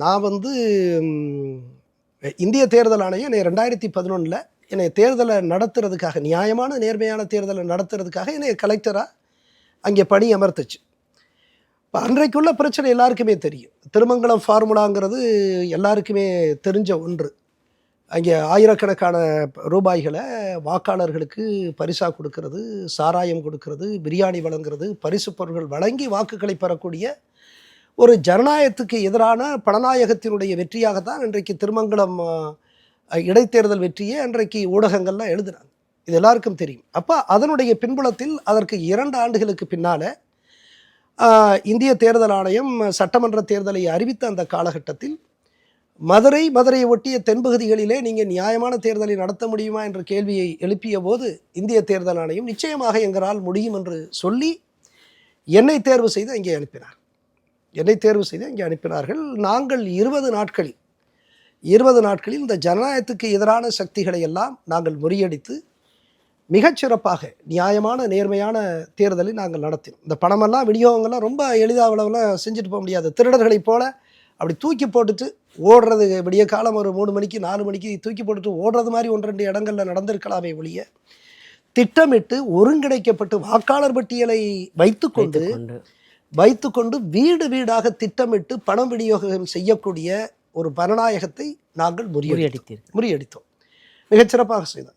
நான் வந்து இந்திய தேர்தல் ஆணையம் என்னை 2011 என்னை தேர்தலை நடத்துறதுக்காக, நியாயமான நேர்மையான தேர்தலை நடத்துறதுக்காக என்னை கலெக்டராக அங்கே பணி அமர்த்துச்சு. இப்போ அன்றைக்குள்ள பிரச்சனை எல்லாருக்குமே தெரியும். திருமங்கலம் ஃபார்முலாங்கிறது எல்லாருக்குமே தெரிஞ்ச ஒன்று. அங்கே ஆயிரக்கணக்கான ரூபாய்களை வாக்காளர்களுக்கு பரிசாக கொடுக்கறது, சாராயம் கொடுக்கறது, பிரியாணி வழங்குறது, பரிசு பொருட்கள் வழங்கி வாக்குகளை பெறக்கூடிய ஒரு ஜனநாயகத்துக்கு எதிரான பணநாயகத்தினுடைய வெற்றியாகத்தான் இன்றைக்கு திருமங்கலம் இடைத்தேர்தல் வெற்றியே அன்றைக்கு ஊடகங்கள்லாம் எழுதுனாங்க. இது எல்லாருக்கும் தெரியும். அப்போ அதனுடைய பின்புலத்தில் அதற்கு 2 ஆண்டுகளுக்கு பின்னால் இந்திய தேர்தல் ஆணையம் சட்டமன்ற தேர்தலை அறிவித்த அந்த காலகட்டத்தில் மதுரையை ஒட்டிய தென்பகுதிகளிலே நீங்கள் நியாயமான தேர்தலை நடத்த முடியுமா என்ற கேள்வியை எழுப்பிய போது இந்திய தேர்தல் ஆணையம் நிச்சயமாக எங்களால் முடியும் என்று சொல்லி என்னை தேர்வு செய்து அங்கே அனுப்பினார்கள். நாங்கள் 20 நாட்களில் இந்த ஜனநாயகத்துக்கு எதிரான சக்திகளை எல்லாம் நாங்கள் முறியடித்து மிகச்சிறப்பாக நியாயமான நேர்மையான தேர்தலை நாங்கள் நடத்தினோம். இந்த பணமெல்லாம் விநியோகங்கள்லாம் ரொம்ப எளிதாக அவ்வளவுலாம் செஞ்சுட்டு போக முடியாது. திருடர்களைப் போல அப்படி தூக்கி போட்டுட்டு ஓடுறது, விடிய காலம் ஒரு 3 மணிக்கு 4 மணிக்கு தூக்கி போட்டுட்டு ஓடுறது மாதிரி 1-2 இடங்களில் நடந்திருக்கலாமே ஒழிய, திட்டமிட்டு ஒருங்கிணைக்கப்பட்டு வாக்காளர் பட்டியலை வைத்துக்கொண்டு வீடு வீடாக திட்டமிட்டு பணம் விநியோகம் செய்யக்கூடிய ஒரு பணநாயகத்தை நாங்கள் முறியடித்தோம். மிகச்சிறப்பாக செய்தோம்.